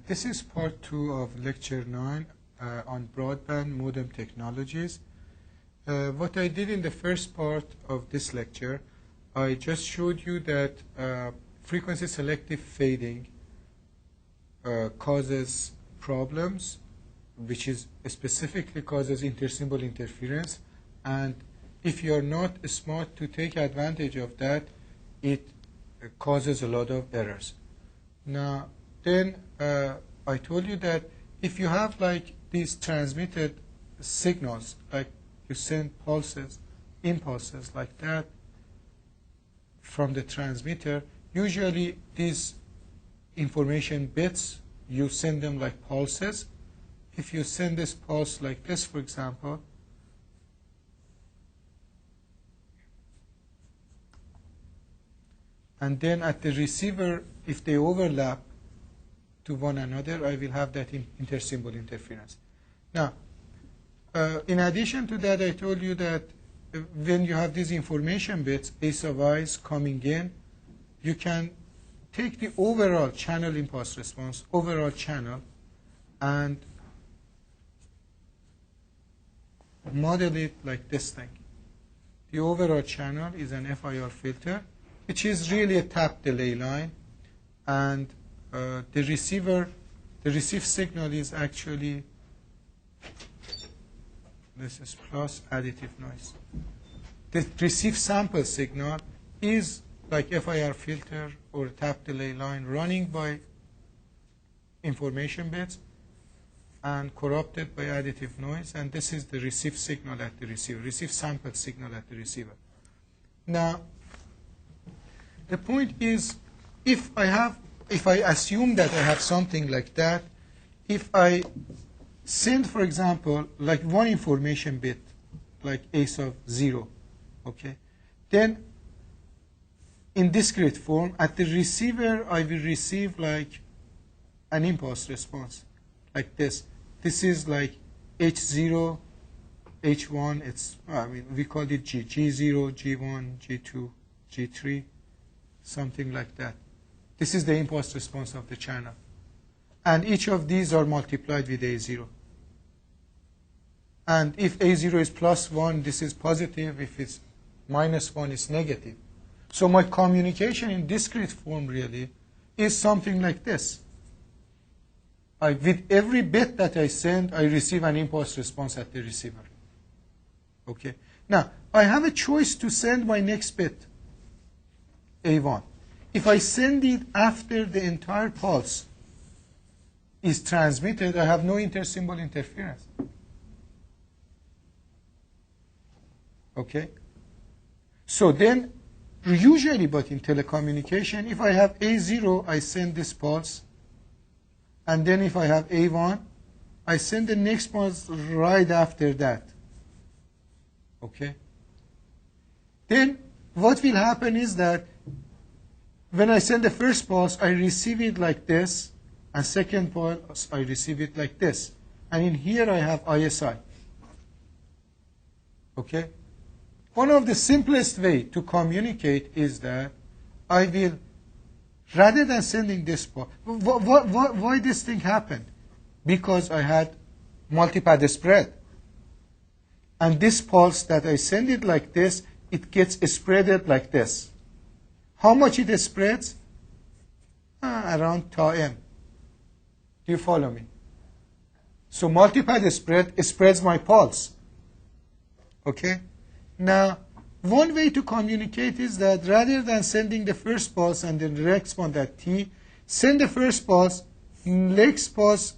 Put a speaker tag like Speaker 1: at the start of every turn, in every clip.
Speaker 1: This is part 2 of lecture 9 on broadband modem technologies. What I did in the first part of this lecture, I just showed you that frequency selective fading causes problems, which is specifically causes intersymbol interference, and if you are not smart to take advantage of that, it causes a lot of errors. Now, then I told you that if you have like these transmitted signals, like you send pulses, impulses like that from the transmitter, usually these information bits, you send them like pulses. If you send this pulse like this, for example, and then at the receiver, if they overlap to one another, I will have that intersymbol interference. Now, in addition to that, I told you that when you have these information bits, A sub i's coming in, you can take the overall channel impulse response, overall channel, and model it like this thing. The overall channel is an FIR filter, which is really a tap delay line, and the received signal is actually, this is plus additive noise. The received sample signal is like FIR filter or tap delay line running by information bits and corrupted by additive noise, and this is the received signal at the receiver, received sample signal at the receiver. Now, the point is, if I assume that I have something like that, if I send, for example, like one information bit, like A sub 0, okay, then in discrete form, at the receiver, I will receive like an impulse response, like this. This is like H0, H1, it's, I mean, we call it G, G0, G1, G2, G3, something like that. This is the impulse response of the channel. And each of these are multiplied with A0. And if A0 is plus 1, this is positive. If it's minus 1, it's negative. So my communication in discrete form really is something like this. With every bit that I send, I receive an impulse response at the receiver. Okay. Now, I have a choice to send my next bit, A1. If I send it after the entire pulse is transmitted, I have no intersymbol interference. Okay? So then, usually, but in telecommunication, if I have A0, I send this pulse. And then if I have A1, I send the next pulse right after that. Okay? Then what will happen is that when I send the first pulse, I receive it like this, and second pulse, I receive it like this. And in here, I have ISI. Okay? One of the simplest way to communicate is that I will, rather than sending this pulse, why this thing happened? Because I had multipad spread. And this pulse that I send it like this, it gets spreaded like this. How much it spreads? Around tau m. Do you follow me? So multipad spread spreads my pulse. Okay? Now, one way to communicate is that rather than sending the first pulse and then the next one at t, send the first pulse, next pulse,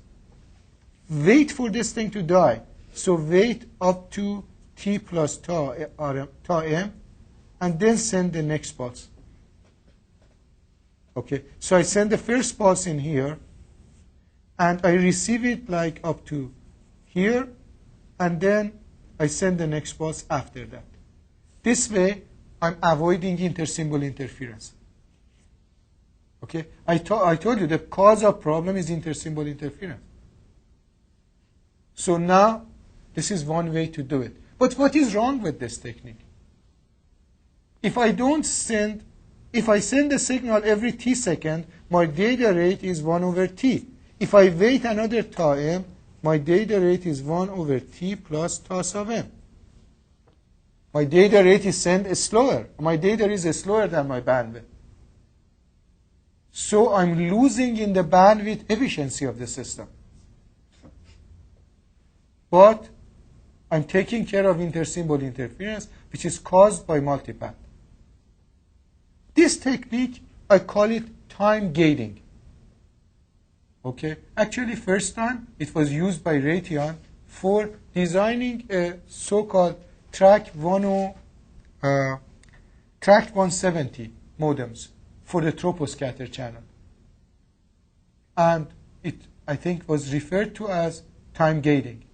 Speaker 1: wait for this thing to die. So wait up to t plus tau m, and then send the next pulse. Okay, so I send the first pulse in here, and I receive it like up to here, and then I send the next pulse after that. This way, I'm avoiding intersymbol interference. Okay, I told you the cause of problem is intersymbol interference. So now, this is one way to do it. But what is wrong with this technique? If I send the signal every t second, my data rate is 1 over t. If I wait another time, my data rate is 1 over t plus tau sub m. My data rate is slower. My data is slower than my bandwidth. So I'm losing in the bandwidth efficiency of the system. But I'm taking care of intersymbol interference, which is caused by multipath. This technique, I call it time gating. Okay? Actually, first time it was used by Raytheon for designing a so-called track 170 modems for the troposcatter channel. And it, I think, was referred to as time gating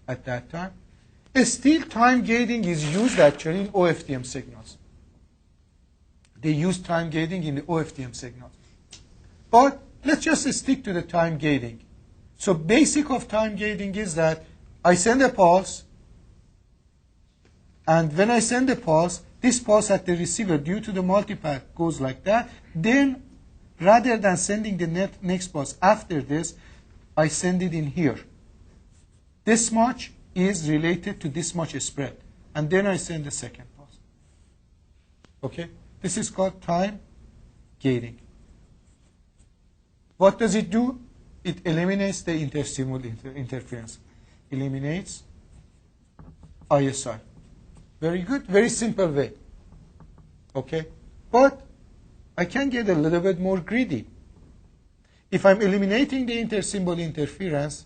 Speaker 1: at that time. Still, time gating is used actually in OFDM signals. They use time gating in the OFDM signals. But let's just stick to the time gating. So basic of time gating is that I send a pulse, and when I send a pulse, this pulse at the receiver, due to the multipath, goes like that. Then, rather than sending the next pulse after this, I send it in here. This much is related to this much spread. And then I send the second pulse. Okay? This is called time gating. What does it do? It eliminates the intersymbol interference. Eliminates ISI. Very good. Very simple way. Okay? But I can get a little bit more greedy. If I'm eliminating the intersymbol interference,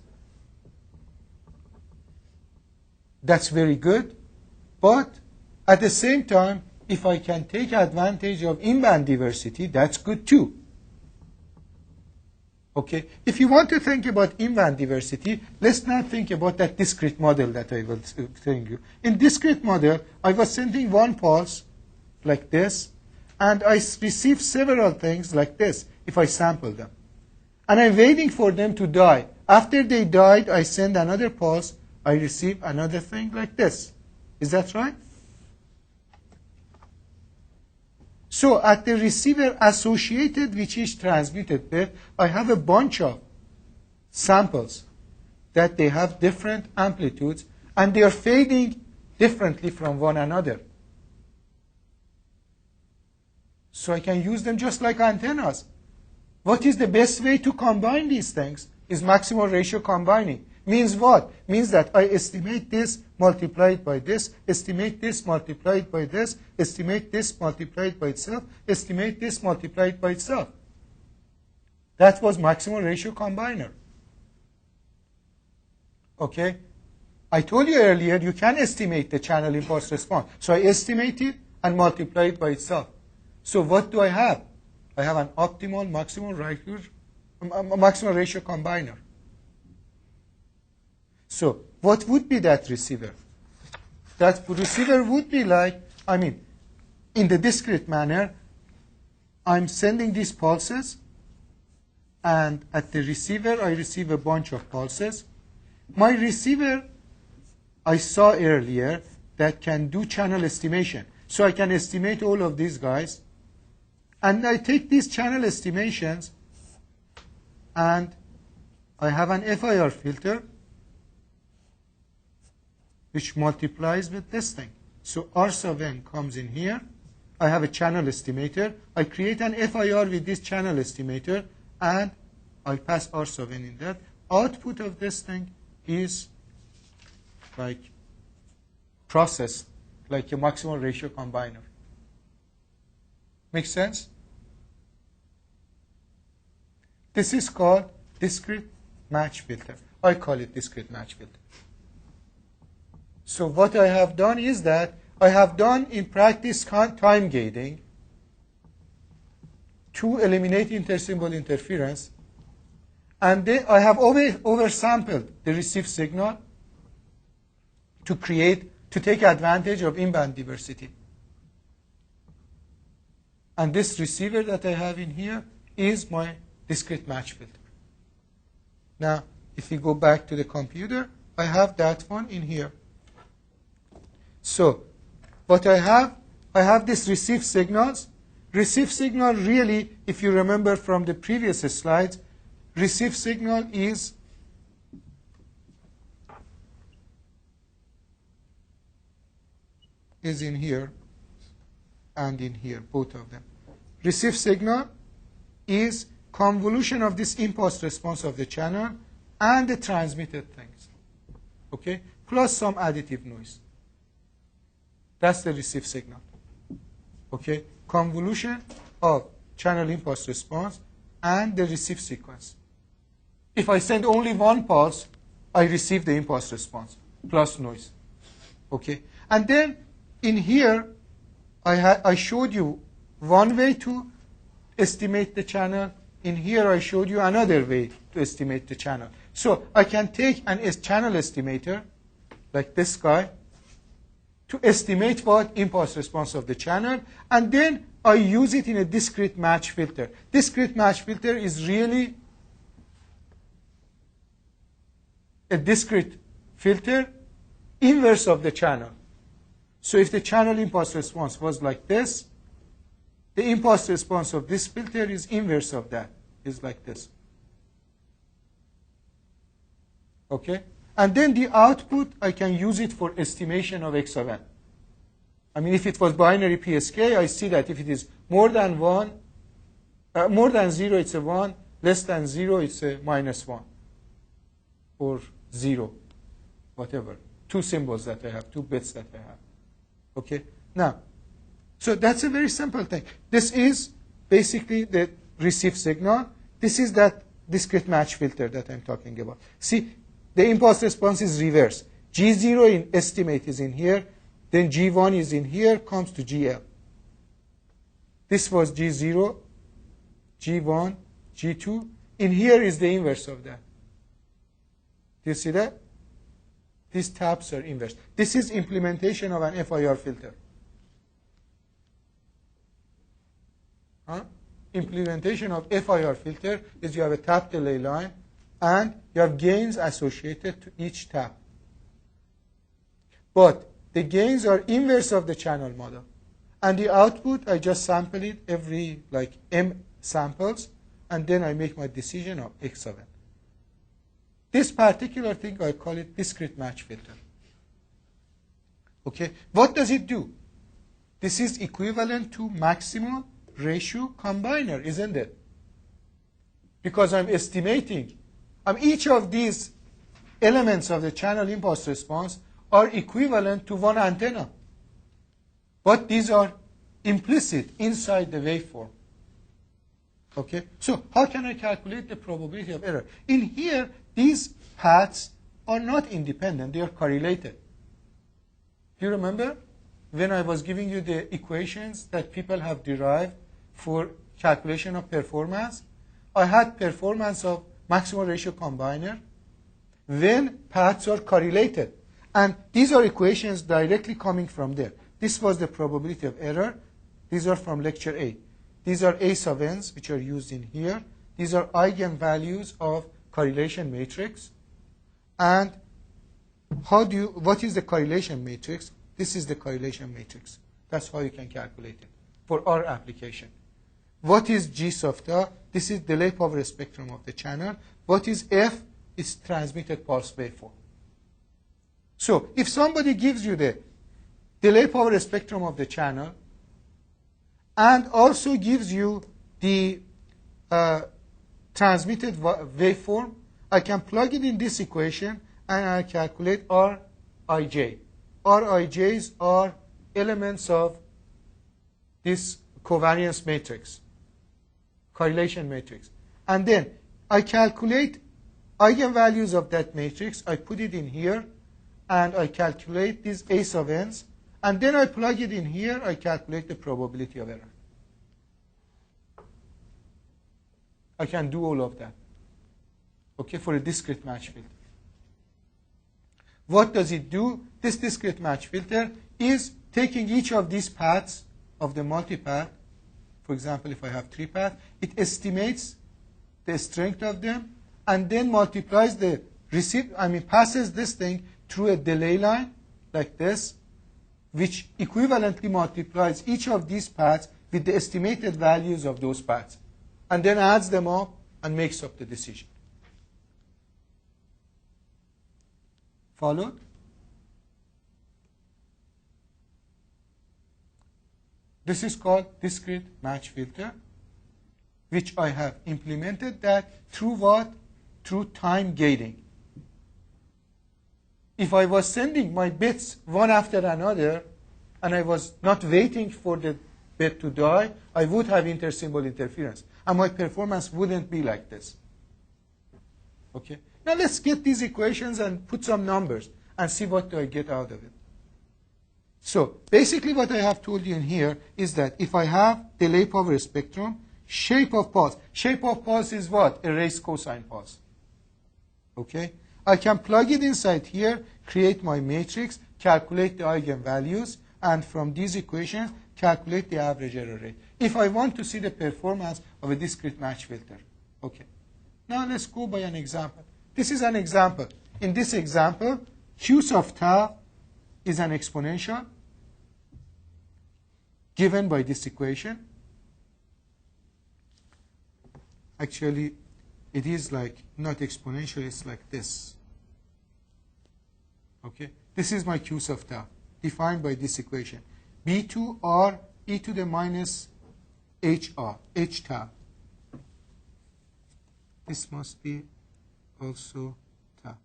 Speaker 1: that's very good. But at the same time, if I can take advantage of in-band diversity, that's good too. Okay? If you want to think about in-band diversity, let's now think about that discrete model that I was telling you. In discrete model, I was sending one pulse like this, and I receive several things like this if I sample them. And I'm waiting for them to die. After they died, I send another pulse. I receive another thing like this. Is that right? So at the receiver associated with each transmitted bit, I have a bunch of samples that they have different amplitudes, and they are fading differently from one another. So I can use them just like antennas. What is the best way to combine these things? Is maximal ratio combining. Means what? Means that I estimate this multiplied by this, estimate this multiplied by this, estimate this multiplied by itself, estimate this multiplied by itself. That was maximal ratio combiner. Okay? I told you earlier you can estimate the channel impulse response. So I estimate it and multiply it by itself. So what do I have? I have an optimal maximal ratio combiner. So what would be that receiver? That receiver would be like, in the discrete manner, I'm sending these pulses, and at the receiver, I receive a bunch of pulses. My receiver, I saw earlier, that can do channel estimation. So I can estimate all of these guys, and I take these channel estimations, and I have an FIR filter, which multiplies with this thing. So R sub n comes in here. I have a channel estimator. I create an FIR with this channel estimator, and I pass R sub n in that. Output of this thing is like processed like a maximal ratio combiner. Make sense? This is called discrete match filter. I call it discrete match filter. So what I have done is that I have done in practice time gating to eliminate intersymbol interference, and then I have oversampled the received signal to take advantage of in-band diversity. And this receiver that I have in here is my discrete match filter. Now, if we go back to the computer, I have that one in here. So what I have this received signals. Received signal really, if you remember from the previous slides, receive signal is in here and in here, both of them. Receive signal is convolution of this impulse response of the channel and the transmitted things, okay, plus some additive noise. That's the receive signal, okay, convolution of channel impulse response and the receive sequence. If I send only one pulse, I receive the impulse response plus noise, okay. And then in here, I showed you one way to estimate the channel. In here, I showed you another way to estimate the channel. So I can take an channel estimator, like this guy, to estimate what impulse response of the channel, and then I use it in a discrete match filter. Discrete match filter is really a discrete filter inverse of the channel. So if the channel impulse response was like this, the impulse response of this filter is inverse of that, is like this. Okay? And then the output, I can use it for estimation of x of n. I mean, if it was binary PSK, I see that if it is more than 1, more than 0, it's a 1, less than 0, it's a -1, or 0, whatever. Two symbols that I have, 2 bits that I have. Okay? Now, so that's a very simple thing. This is basically the receive signal. This is that discrete match filter that I'm talking about. See, the impulse response is reverse. G0 in estimate is in here, then G1 is in here, comes to GL. This was G0, G1, G2. In here is the inverse of that. Do you see that? These taps are inverse. This is implementation of an FIR filter. Implementation of FIR filter is you have a tap delay line and you have gains associated to each tap. But the gains are inverse of the channel model. And the output, I just sample it every like M samples, and then I make my decision of X of n. This particular thing, I call it discrete match filter. Okay, what does it do? This is equivalent to maximal ratio combiner, isn't it? Because I'm estimating. Each of these elements of the channel impulse response are equivalent to one antenna. But these are implicit inside the waveform. Okay, so how can I calculate the probability of error? In here, these paths are not independent, they are correlated. Do you remember when I was giving you the equations that people have derived for calculation of performance? I had performance of maximal ratio combiner when paths are correlated. And these are equations directly coming from there. This was the probability of error. These are from lecture 8. These are A sub n's, which are used in here. These are eigenvalues of correlation matrix. And what is the correlation matrix? This is the correlation matrix. That's how you can calculate it for our application. What is G sub theta? This is delay power spectrum of the channel. What is F? It's transmitted pulse waveform. So if somebody gives you the delay power spectrum of the channel and also gives you the transmitted waveform, I can plug it in this equation and I calculate Rij. Rij's are elements of this covariance matrix, correlation matrix. And then I calculate eigenvalues of that matrix. I put it in here and I calculate these A sub n's. And then I plug it in here. I calculate the probability of error. I can do all of that. Okay, for a discrete match filter. What does it do? This discrete match filter is taking each of these paths of the multipath. For example, if I have 3 paths, it estimates the strength of them and then multiplies the passes this thing through a delay line like this, which equivalently multiplies each of these paths with the estimated values of those paths, and then adds them up and makes up the decision. Followed? This is called discrete match filter, which I have implemented that through what? Through time gating. If I was sending my bits one after another, and I was not waiting for the bit to die, I would have inter-symbol interference. And my performance wouldn't be like this. Okay? Now let's get these equations and put some numbers and see what do I get out of it. So basically what I have told you in here is that if I have delay power spectrum, shape of pulse. Shape of pulse is what? A raised cosine pulse. Okay? I can plug it inside here, create my matrix, calculate the eigenvalues, and from these equations, calculate the average error rate. If I want to see the performance of a discrete match filter. Okay. Now let's go by an example. This is an example. In this example, Q sub tau is an exponential given by this equation. Actually, it is like not exponential, it's like this. Okay? This is my Q sub tau, defined by this equation. B2R e to the minus HR, H tau. This must be also tau.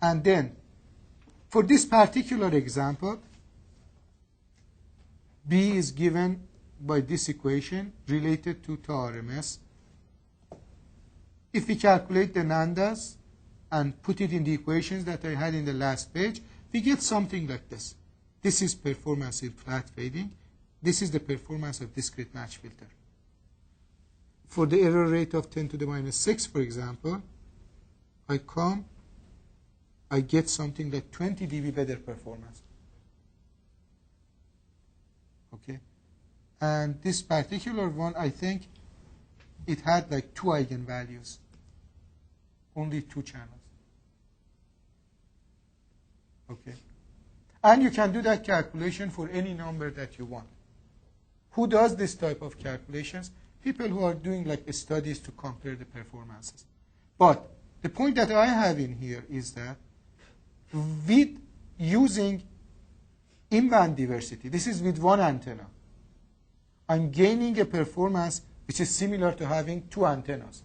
Speaker 1: And then, for this particular example, B is given by this equation related to tau RMS. If we calculate the nandas and put it in the equations that I had in the last page, we get something like this. This is performance in flat fading. This is the performance of discrete match filter. For the error rate of 10 to the minus 6, for example, I get something like 20 dB better performance. Okay? And this particular one, I think it had like 2 eigenvalues. Only 2 channels. Okay? And you can do that calculation for any number that you want. Who does this type of calculations? People who are doing like studies to compare the performances. But the point that I have in here is that with using in-band diversity, this is with one antenna, I'm gaining a performance which is similar to having 2 antennas.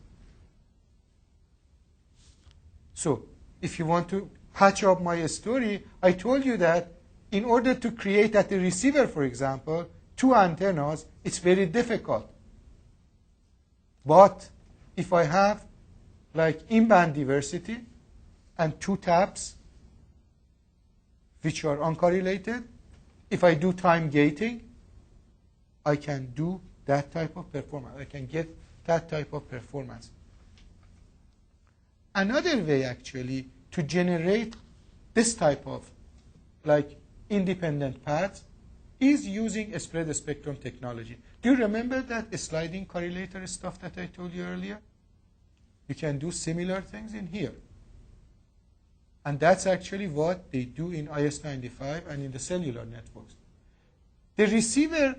Speaker 1: So if you want to patch up my story, I told you that in order to create at the receiver, for example, 2 antennas, it's very difficult. But if I have like in-band diversity and 2 taps, which are uncorrelated, if I do time gating, I can do that type of performance. I can get that type of performance. Another way, actually, to generate this type of like independent paths is using a spread spectrum technology. Do you remember that sliding correlator stuff that I told you earlier? You can do similar things in here. And that's actually what they do in IS-95 and in the cellular networks. The receiver,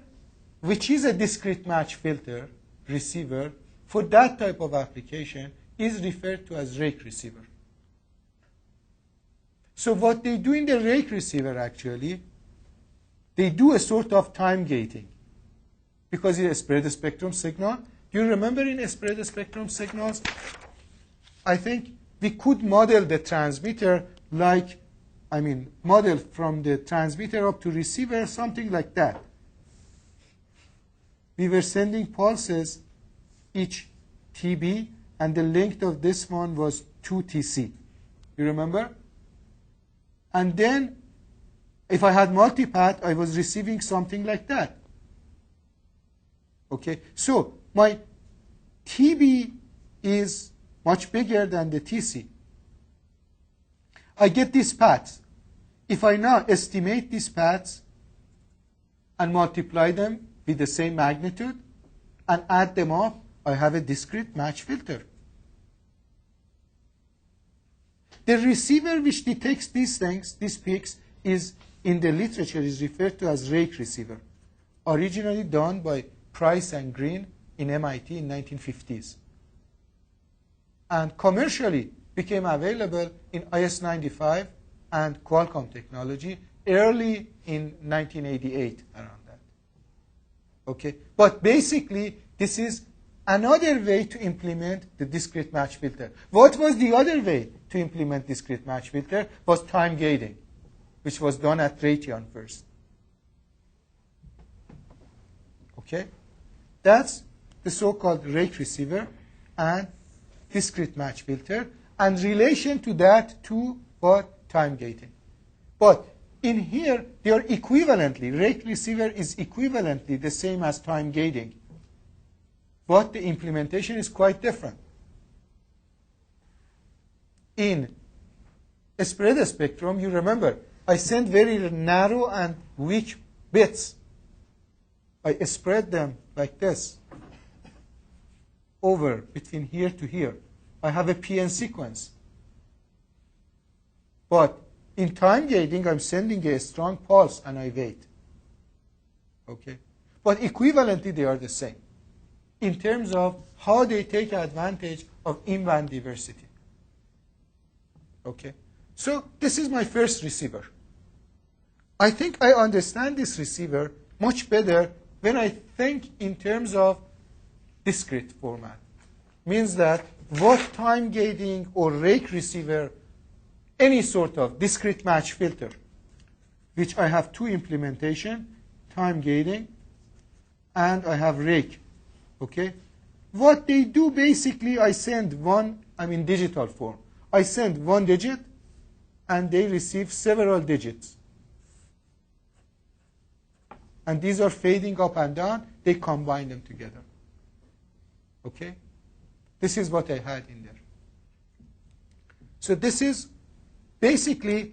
Speaker 1: which is a discrete match filter receiver, for that type of application is referred to as rake receiver. So what they do in the rake receiver, actually, they do a sort of time gating because it's a spread spectrum signal. Do you remember in a spread spectrum signals, I think we could model the transmitter like, model from the transmitter up to receiver, something like that. We were sending pulses each TB, and the length of this one was 2 TC. You remember? And then, if I had multipath, I was receiving something like that. Okay? So, my TB is much bigger than the TC. I get these paths. If I now estimate these paths and multiply them with the same magnitude and add them up, I have a discrete match filter. The receiver which detects these things, these peaks, is in the literature is referred to as rake receiver. originally done by Price and Green in MIT in 1950s. And commercially became available in IS-95 and Qualcomm technology early in 1988, around that. Okay? But basically, this is another way to implement the discrete match filter. What was the other way to implement discrete match filter? Was time gating, which was done at Raytheon first. Okay? That's the so-called rake receiver and discrete match filter, and relation to that to what? Time gating. But in here, they are equivalently, rake receiver is equivalently the same as time gating. But the implementation is quite different. In a spread spectrum, you remember, I send very narrow and weak bits. I spread them like this over between here to here. I have a PN sequence. But in time gating, I'm sending a strong pulse and I wait. Okay? But equivalently, they are the same in terms of how they take advantage of in-band diversity. Okay? So this is my first receiver. I think I understand this receiver much better when I think in terms of discrete format. Means that what time gating or rake receiver, any sort of discrete match filter, which I have two implementation, time gating, and I have rake. Okay? What they do basically, I send one, I'm in digital form. I send one digit, and they receive several digits. And these are fading up and down. They combine them together. Okay? This is what I had in there. So this is basically,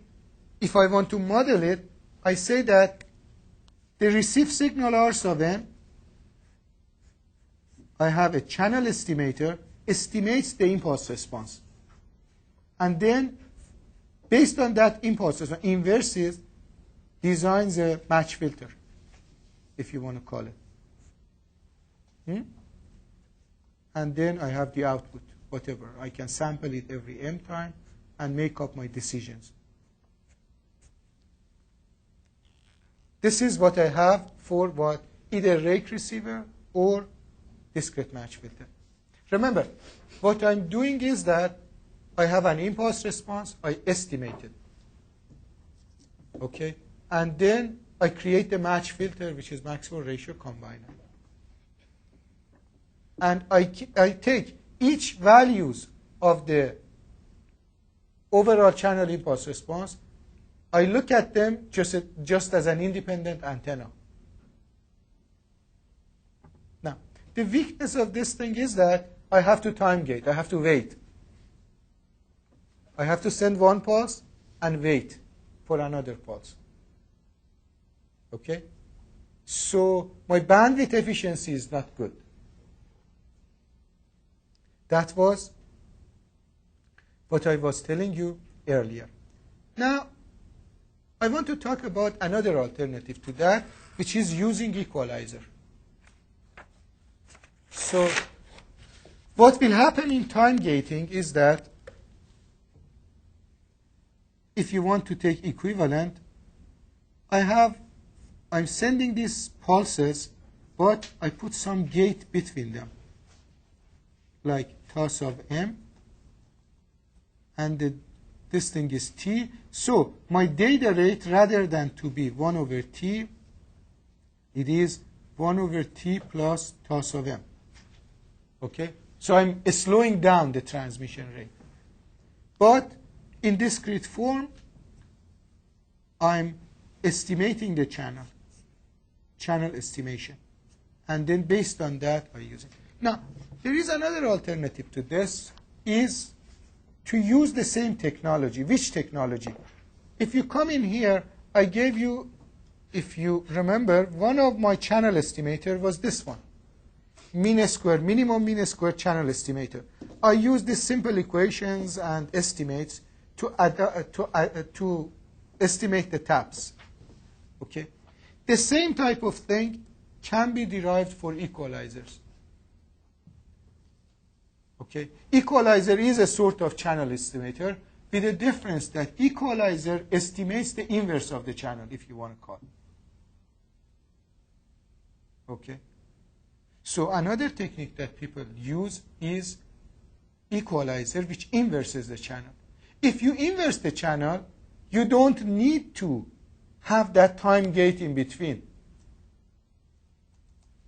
Speaker 1: if I want to model it, I say that the received signal R sub n, I have a channel estimator, estimates the impulse response. And then, based on that impulse response, inverses, designs a match filter, if you want to call it. And then I have the output, whatever. I can sample it every m time and make up my decisions. This is what I have for what? Either rake receiver or discrete match filter. Remember, what I'm doing is that I have an impulse response, I estimate it. Okay? And then I create the match filter, which is Maxwell ratio combiner. And I take each values of the overall channel impulse response, I look at them just as an independent antenna. Now, the weakness of this thing is that I have to time gate. I have to wait. I have to send one pulse and wait for another pulse. Okay? So my bandwidth efficiency is not good. That was what I was telling you earlier. Now, I want to talk about another alternative to that, which is using equalizer. So what will happen in time gating is that if you want to take equivalent, I'm sending these pulses, but I put some gate between them, like toss of m, and this thing is t. So my data rate, rather than to be 1 over t, it is 1 over t plus toss of m. Okay? So I'm slowing down the transmission rate. But in discrete form, I'm estimating the channel estimation. And then based on that, I use it. Now, there is another alternative to this, is to use the same technology. Which technology? If you come in here, I gave you, if you remember, one of my channel estimator was this one. Minimum mean square channel estimator. I use these simple equations and estimates to estimate the taps. Okay? The same type of thing can be derived for equalizers. Okay? Equalizer is a sort of channel estimator with the difference that equalizer estimates the inverse of the channel, if you want to call it. Okay? So another technique that people use is equalizer, which inverses the channel. If you inverse the channel, you don't need to have that time gate in between.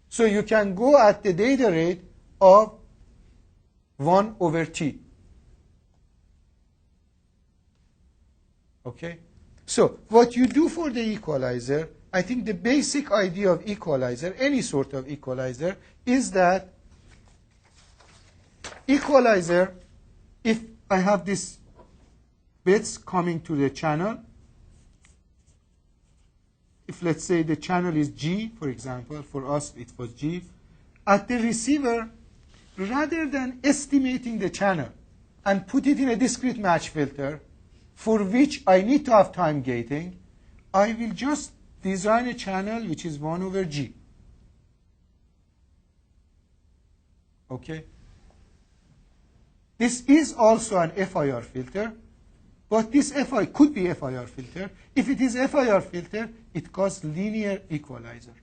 Speaker 1: So you can go at the data rate of 1 over t. Okay? So what you do for the equalizer, I think the basic idea of equalizer, any sort of equalizer, is that equalizer, if I have these bits coming to the channel, if let's say the channel is G, for example, for us it was G, at the receiver, rather than estimating the channel and put it in a discrete match filter, for which I need to have time gating, I will just design a channel which is 1 over G. Okay? This is also an FIR filter, but this could be FIR filter. If it is FIR filter, it calls linear equalizer.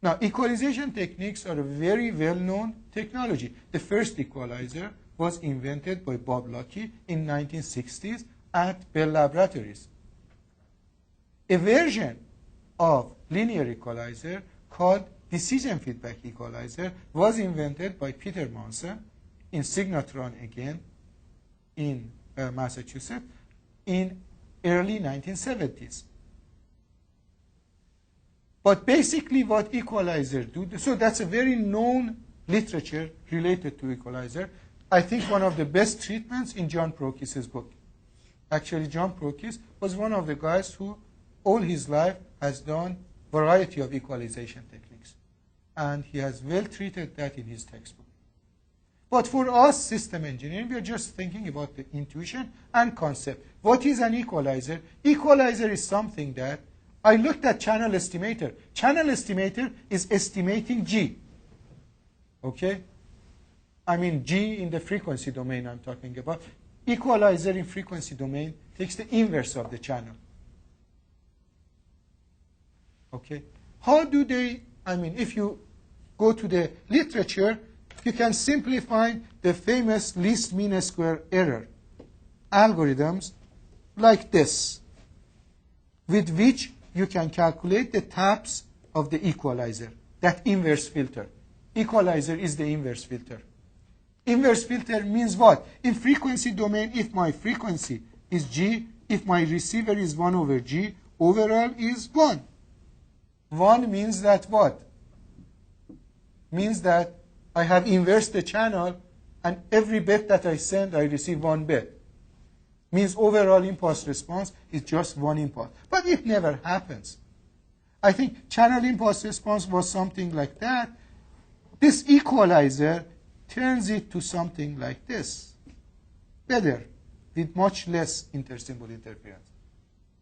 Speaker 1: Now, equalization techniques are a very well-known technology. The first equalizer was invented by Bob Lucky in 1960s at Bell Laboratories. A version of linear equalizer called decision feedback equalizer was invented by Peter Monson in Signatron again in Massachusetts in early 1970s. But basically what equalizer do, so that's a very known literature related to equalizer. I think one of the best treatments in John Prokis's book. Actually, John Prokis was one of the guys who all his life has done variety of equalization techniques. And he has well treated that in his textbook. But for us, system engineering, we are just thinking about the intuition and concept. What is an equalizer? Equalizer is something that I looked at channel estimator. Channel estimator is estimating G. Okay? I mean G in the frequency domain I'm talking about. Equalizer in frequency domain takes the inverse of the channel. Okay? How do they, I mean, if you go to the literature, you can simply find the famous least mean square error algorithms like this, with which you can calculate the taps of the equalizer, that inverse filter. Equalizer is the inverse filter. Inverse filter means what? In frequency domain, if my frequency is G, if my receiver is 1 over G, overall is 1. 1 means that what? Means that I have inversed the channel, and every bit that I send, I receive 1 bit. Means overall impulse response is just 1 impulse. But it never happens. I think channel impulse response was something like that. This equalizer turns it to something like this. Better, with much less intersymbol interference.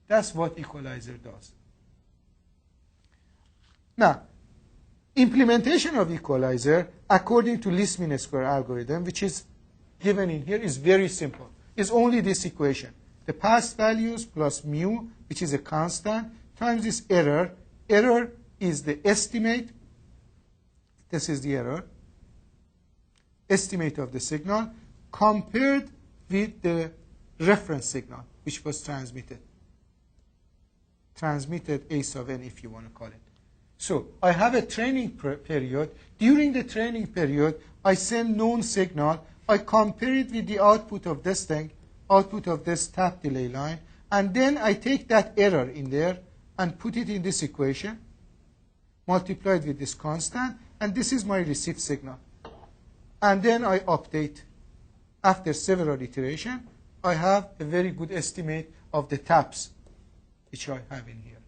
Speaker 1: That's what equalizer does. Now, implementation of equalizer according to least mean square algorithm, which is given in here, is very simple. It's only this equation. The past values plus mu, which is a constant, times this error. Error is the estimate. This is the error. Estimate of the signal compared with the reference signal, which was transmitted. Transmitted A sub n, if you want to call it. So I have a training period. During the training period, I send known signal. I compare it with the output of this thing, output of this tap delay line, and then I take that error in there and put it in this equation, multiplied with this constant, and this is my received signal. And then I update. After several iterations, I have a very good estimate of the taps, which I have in here.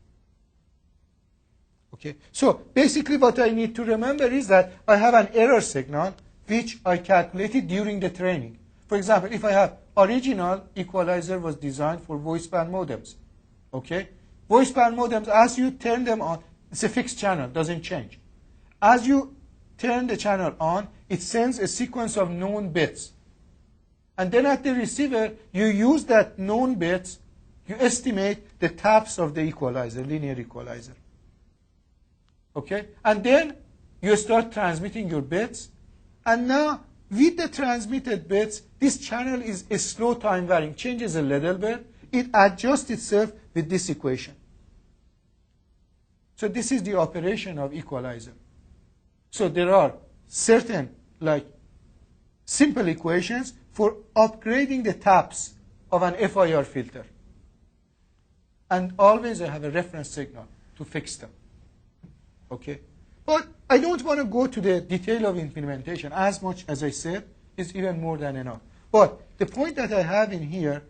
Speaker 1: Okay, so basically what I need to remember is that I have an error signal which I calculated during the training. For example, if I have original equalizer was designed for voice band modems. Okay, voice band modems, as you turn them on, It's a fixed channel, doesn't change. As you turn the channel on, it sends a sequence of known bits. And then at the receiver, you use that known bits, you estimate the taps of the equalizer, linear equalizer. Okay? And then you start transmitting your bits. And now, with the transmitted bits, this channel is a slow time varying, changes a little bit. It adjusts itself with this equation. So this is the operation of equalizer. So there are certain simple equations for upgrading the taps of an FIR filter. And always I have a reference signal to fix them. Okay? But I don't want to go to the detail of implementation. As much as I said is even more than enough. But the point that I have in here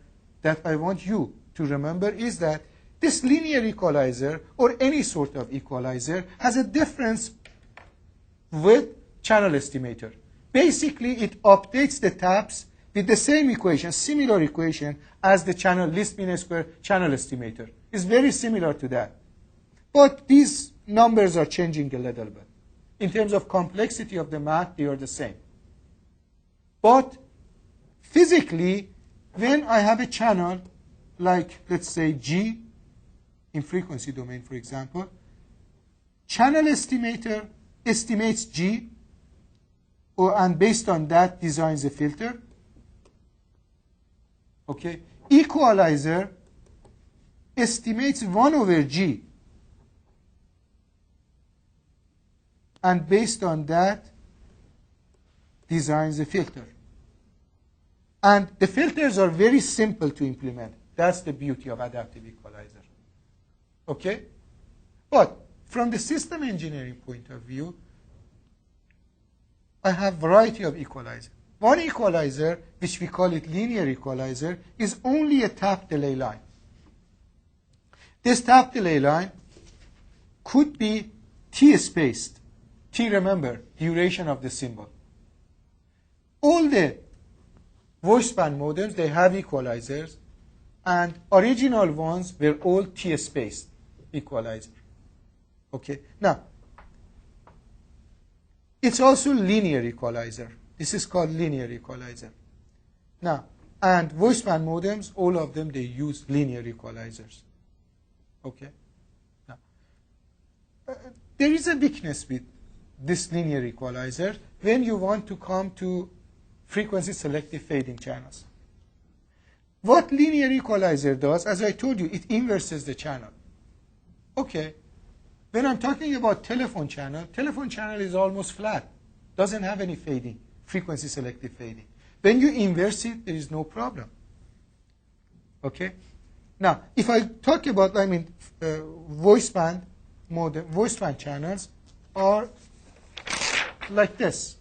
Speaker 1: that I want you to remember is that this linear equalizer or any sort of equalizer has a difference with channel estimator. Basically, it updates the taps with the same equation, similar equation as the channel least mean square channel estimator. It's very similar to that. But these numbers are changing a little bit. In terms of complexity of the math, they are the same. But physically, when I have a channel like, let's say, G, in frequency domain, for example, channel estimator estimates G, and based on that designs a filter. Okay. Equalizer estimates 1 over G, and based on that designs a filter. And the filters are very simple to implement. That's the beauty of adaptive equalizer. Okay? But from the system engineering point of view, I have variety of equalizer. One equalizer, which we call it linear equalizer, is only a tap delay line. This tap delay line could be T-spaced. T, remember, duration of the symbol. All the voice band modems, they have equalizers, and original ones were all T-spaced equalizer. Okay. Now, it's also linear equalizer. This is called linear equalizer. Now, and voice band modems, all of them, they use linear equalizers. Okay. Now, there is a weakness with this linear equalizer when you want to come to frequency selective fading channels. What linear equalizer does, as I told you, it inverses the channel. Okay. When I'm talking about telephone channel is almost flat, doesn't have any fading, frequency selective fading. When you inverse it, there is no problem. Okay. Now, if I talk about, voice band modem, voice band channels are like this,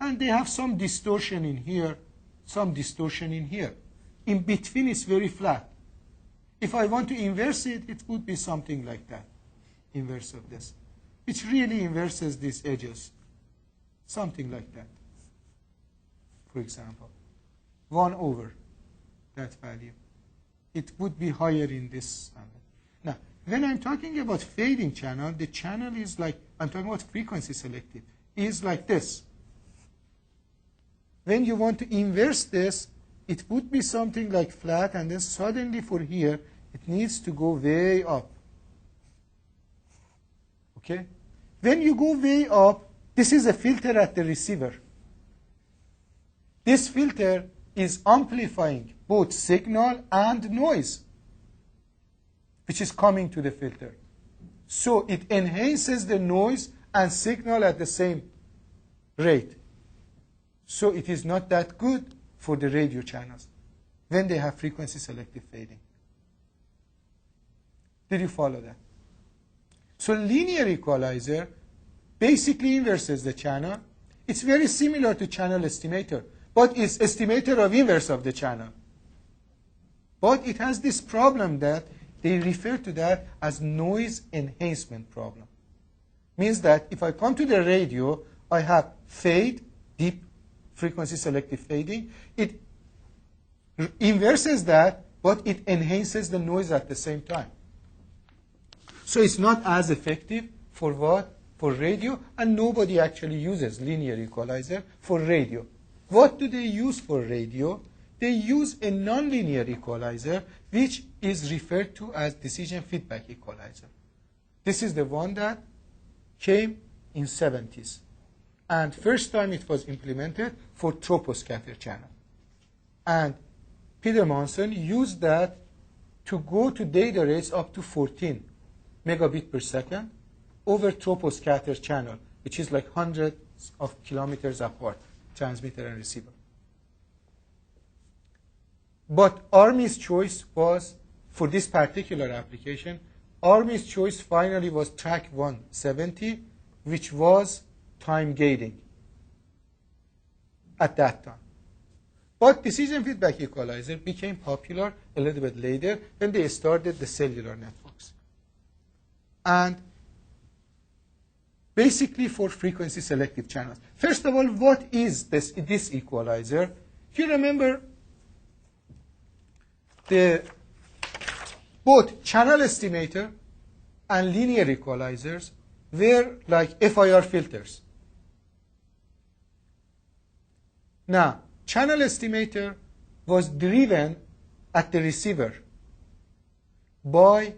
Speaker 1: and they have some distortion in here, some distortion in here. In between, it's very flat. If I want to inverse it, it would be something like that, inverse of this, which really inverses these edges, something like that. For example, 1 over that value. It would be higher in this. Now, when I'm talking about fading channel, the channel is like, I'm talking about frequency selective, is like this. When you want to inverse this, it would be something like flat, and then suddenly for here, it needs to go way up. Okay? When you go way up, this is a filter at the receiver. This filter is amplifying both signal and noise, which is coming to the filter. So it enhances the noise and signal at the same rate. So it is not that good for the radio channels when they have frequency selective fading. Did you follow that? So linear equalizer basically inverses the channel. It's very similar to channel estimator, but it's estimator of inverse of the channel. But it has this problem that they refer to that as noise enhancement problem. Means that if I come to the radio, I have fade, deep frequency selective fading. It inverses that, but it enhances the noise at the same time. So it's not as effective for what? For radio, and nobody actually uses linear equalizer for radio. What do they use for radio? They use a nonlinear equalizer, which is referred to as decision feedback equalizer. This is the one that came in 70s. And first time it was implemented for troposcatter channel. And Peter Monson used that to go to data rates up to 14 megabit per second over troposcatter channel, which is like hundreds of kilometers apart, transmitter and receiver. But Army's choice was, for this particular application, Army's choice finally was track 170, which was time gating at that time. But decision feedback equalizer became popular a little bit later when they started the cellular networks. And basically for frequency selective channels. First of all, what is this equalizer? You remember both channel estimator and linear equalizers were like FIR filters. Now, channel estimator was driven at the receiver by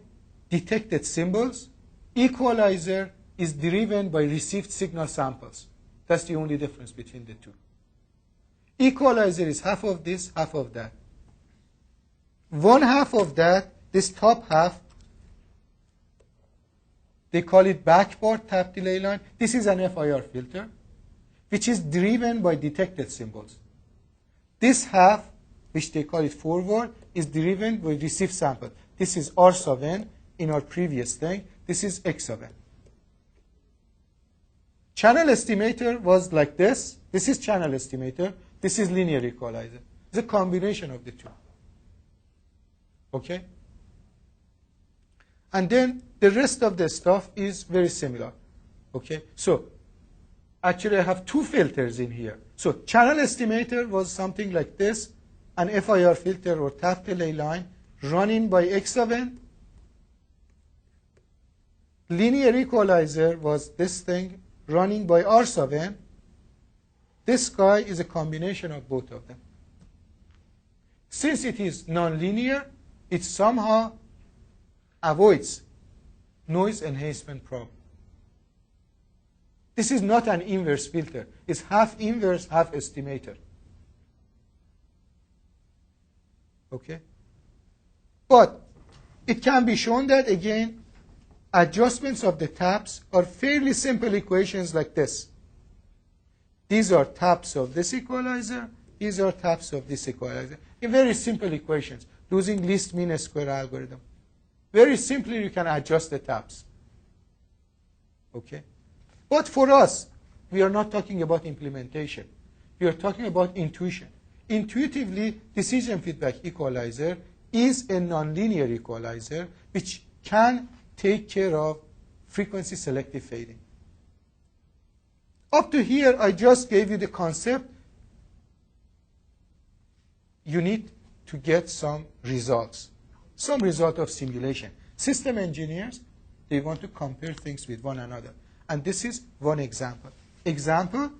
Speaker 1: detected symbols. Equalizer is driven by received signal samples. That's the only difference between the two. Equalizer is half of this, half of that. One half of that, this top half, they call it backbar tap delay line. This is an FIR filter, which is driven by detected symbols. This half, which they call it forward, is driven by received sample. This is R sub n in our previous thing. This is X sub n. Channel estimator was like this. This is channel estimator. This is linear equalizer. It's a combination of the two. Okay? And then the rest of the stuff is very similar. Okay? So actually I have two filters in here. So channel estimator was something like this, an FIR filter or tap delay line running by X sub n. Linear equalizer was this thing running by R sub n. This guy is a combination of both of them. Since it is nonlinear, it somehow avoids noise enhancement problem. This is not an inverse filter. It's half inverse, half estimator. Okay? But it can be shown that, again, adjustments of the taps are fairly simple equations like this. These are taps of this equalizer. These are taps of this equalizer. In very simple equations, using least mean square algorithm. Very simply, you can adjust the taps. Okay? But for us, we are not talking about implementation. We are talking about intuition. Intuitively, decision feedback equalizer is a nonlinear equalizer which can take care of frequency selective fading. Up to here, I just gave you the concept. You need to get some results, some result of simulation. System engineers, they want to compare things with one another. And this is one example. Example,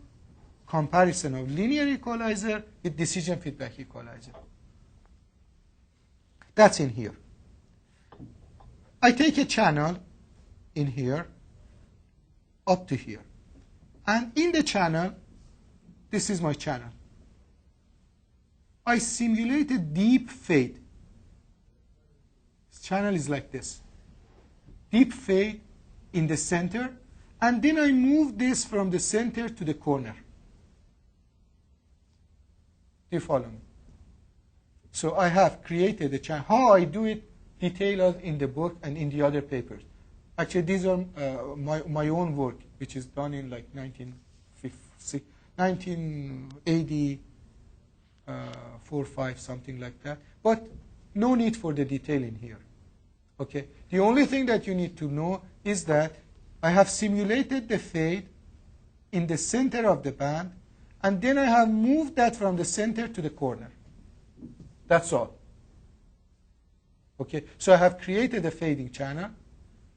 Speaker 1: comparison of linear equalizer with decision feedback equalizer. That's in here. I take a channel in here up to here. And in the channel, this is my channel. I simulate a deep fade. This channel is like this. Deep fade in the center. And then I move this from the center to the corner. Do you follow me? So I have created a channel. How I do it, detailed in the book and in the other papers. Actually, these are my own work, which is done in like 1984, 5, something like that. But no need for the detail in here. Okay. The only thing that you need to know is that I have simulated the fade in the center of the band, and then I have moved that from the center to the corner. That's all. Okay, so I have created a fading channel.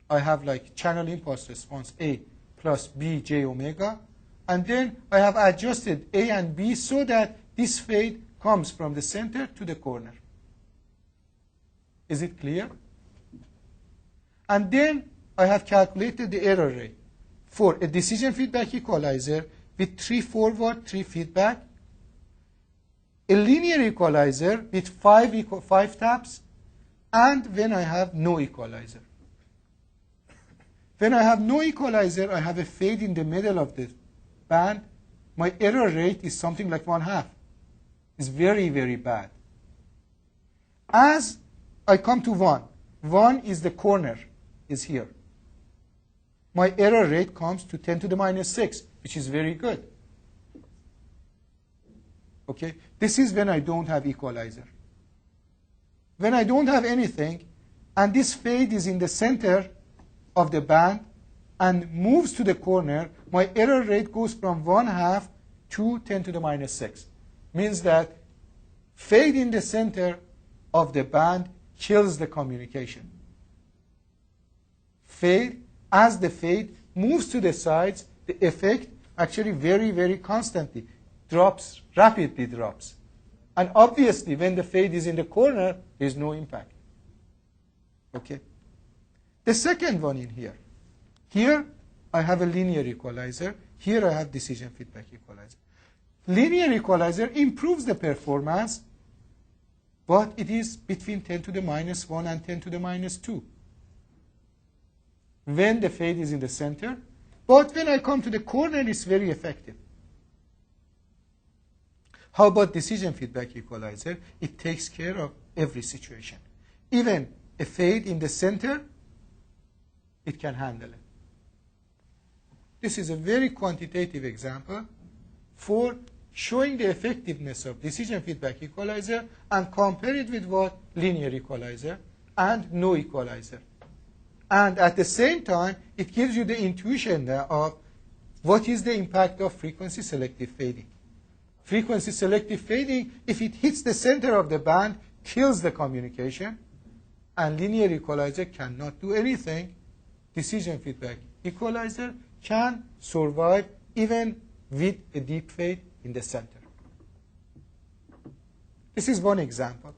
Speaker 1: I have like channel impulse response A plus B j omega. And then I have adjusted A and B so that this fade comes from the center to the corner. Is it clear? And then I have calculated the error rate for a decision feedback equalizer with 3 forward, 3 feedback, a linear equalizer with 5 taps, and when I have no equalizer. When I have no equalizer, I have a fade in the middle of the band. My error rate is something like 1/2. It's very, very bad. As I come to 1, 1 is the corner, is here. My error rate comes to 10 to the minus 6, which is very good. Okay, this is when I don't have equalizer. When I don't have anything, and this fade is in the center of the band and moves to the corner, my error rate goes from 1/2 to 10 to the minus 6. Means that fade in the center of the band kills the communication. Fade, as the fade moves to the sides, the effect actually very, very constantly drops, rapidly drops. And obviously, when the fade is in the corner, there is no impact. Okay. The second one in here. Here, I have a linear equalizer. Here, I have decision feedback equalizer. Linear equalizer improves the performance, but it is between 10 to the minus 1 and 10 to the minus 2 when the fade is in the center. But when I come to the corner, it's very effective. How about decision feedback equalizer? It takes care of every situation. Even a fade in the center, it can handle it. This is a very quantitative example for showing the effectiveness of decision feedback equalizer and compare it with what? Linear equalizer and no equalizer. And at the same time, it gives you the intuition of what is the impact of frequency selective fading. Frequency selective fading, if it hits the center of the band, kills the communication, and linear equalizer cannot do anything. Decision feedback equalizer can survive even with a deep fade in the center. This is one example.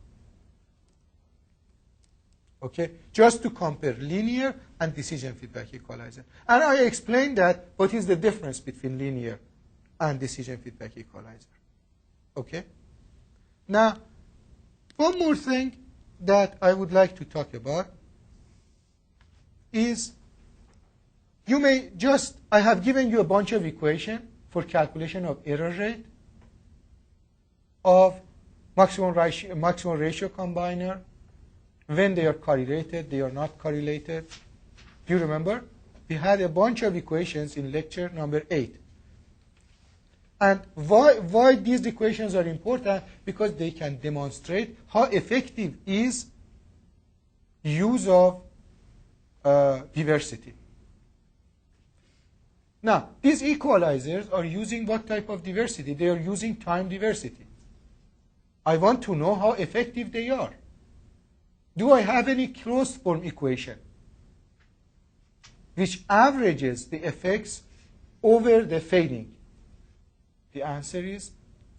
Speaker 1: Okay, just to compare linear and decision feedback equalizer. And I explained that what is the difference between linear and decision feedback equalizer. Okay? Now, one more thing that I would like to talk about is you may just, I have given you a bunch of equations for calculation of error rate of maximum ratio combiner, when they are correlated, they are not correlated. Do you remember? We had a bunch of equations in lecture number 8. And why these equations are important? Because they can demonstrate how effective is use of diversity. Now, these equalizers are using what type of diversity? They are using time diversity. I want to know how effective they are. Do I have any closed form equation which averages the effects over the fading? The answer is,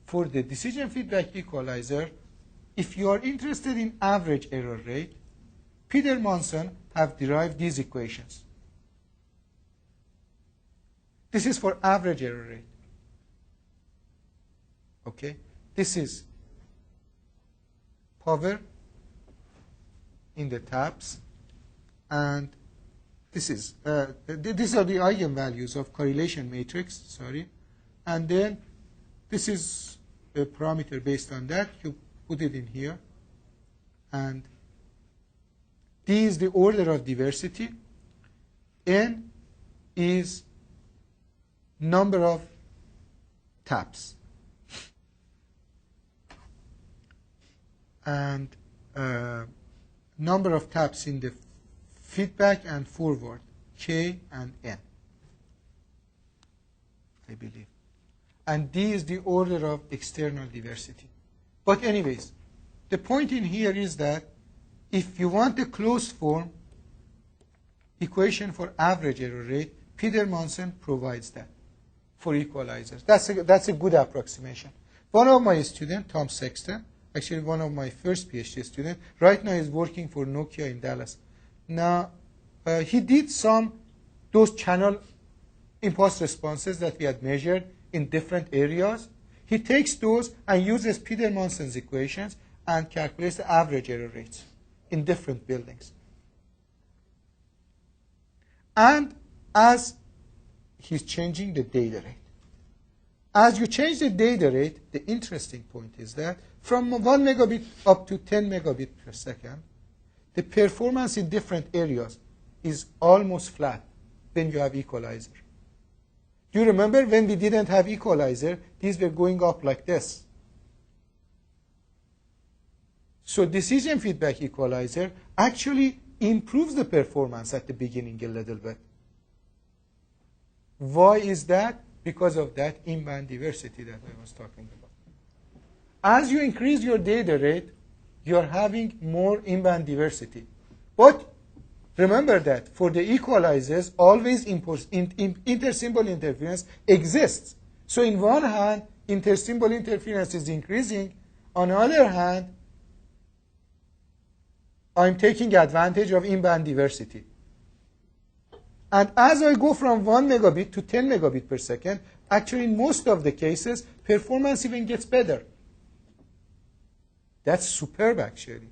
Speaker 1: for the decision feedback equalizer, if you are interested in average error rate, Peter Monson have derived these equations. This is for average error rate. Okay? This is power in the taps, and this is these are the eigenvalues of correlation matrix, sorry, and then this is a parameter based on that. You put it in here, and D is the order of diversity, N is number of taps, and number of taps in the feedback and forward, K and N, I believe. And D is the order of external diversity. But anyways, the point in here is that if you want a closed form equation for average error rate, Peter-Monson provides that for equalizers. That's a good approximation. One of my students, Tom Sexton, actually one of my first PhD students, right now is working for Nokia in Dallas. Now, he did those channel impulse responses that we had measured in different areas. He takes those and uses Peter-Monson's equations and calculates the average error rates in different buildings. And as he's changing the data rate. As you change the data rate, the interesting point is that from 1 megabit up to 10 megabit per second, the performance in different areas is almost flat when you have equalizer. Do you remember when we didn't have equalizer, these were going up like this? So decision feedback equalizer actually improves the performance at the beginning a little bit. Why is that? Because of that in-band diversity that I was talking about. As you increase your data rate, you are having more in-band diversity. But remember that for the equalizers, always intersymbol interference exists. So in one hand, intersymbol interference is increasing. On the other hand, I'm taking advantage of in-band diversity. And as I go from 1 megabit to 10 megabit per second, actually in most of the cases, performance even gets better. That's superb, actually.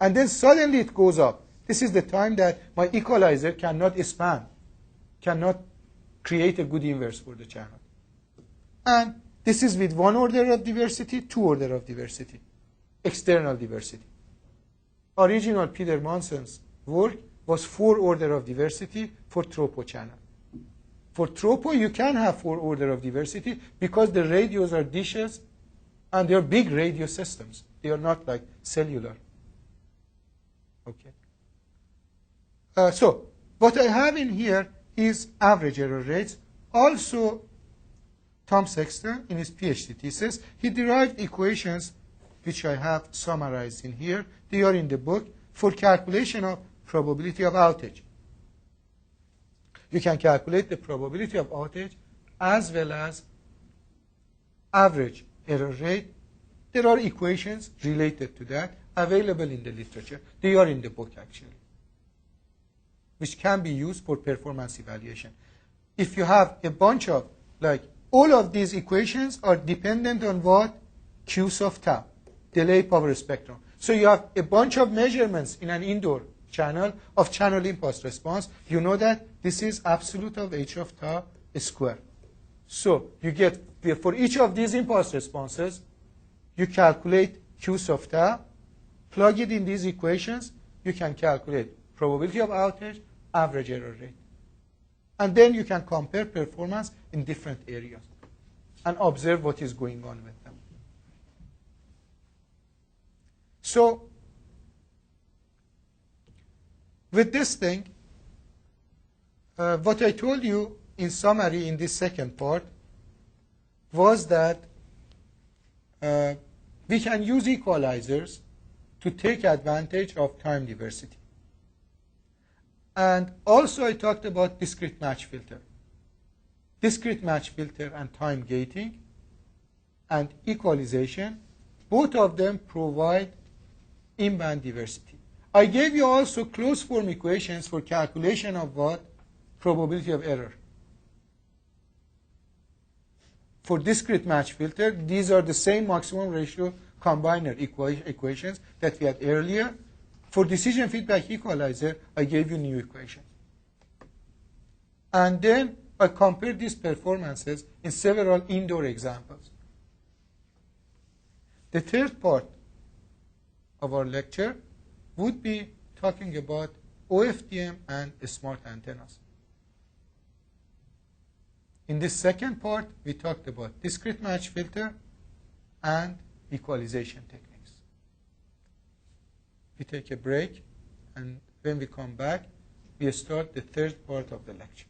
Speaker 1: And then suddenly it goes up. This is the time that my equalizer cannot expand, cannot create a good inverse for the channel. And this is with 1 order of diversity, 2 order of diversity, external diversity. Original Peter-Monson's work was 4 order of diversity for tropo channel. For tropo, you can have 4 order of diversity because the radios are dishes and they are big radio systems. They are not like cellular. Okay. So what I have in here is average error rates. Also, Tom Sexton, in his PhD thesis, he derived equations which I have summarized in here. They are in the book for calculation of probability of outage. You can calculate the probability of outage as well as average error rate. There are equations related to that available in the literature. They are in the book, actually, which can be used for performance evaluation. If you have a bunch of, like, all of these equations are dependent on what? Q sub tau, delay power spectrum. So you have a bunch of measurements in an indoor channel of channel impulse response. You know that this is absolute of h of tau square. So you get, for each of these impulse responses, you calculate Q sub tau, plug it in these equations, you can calculate probability of outage, average error rate. And then you can compare performance in different areas and observe what is going on with them. So with this thing, what I told you in summary in this second part was that we can use equalizers to take advantage of time diversity. And also I talked about discrete match filter. Discrete match filter and time gating and equalization, both of them provide in-band diversity. I gave you also closed form equations for calculation of what? Probability of error. For discrete match filter, these are the same maximum ratio combiner equations that we had earlier. For decision feedback equalizer, I gave you new equations. And then I compared these performances in several indoor examples. The third part of our lecture would be talking about OFDM and smart antennas. In this second part, we talked about discrete match filter and equalization techniques. We take a break, and when we come back, we start the third part of the lecture.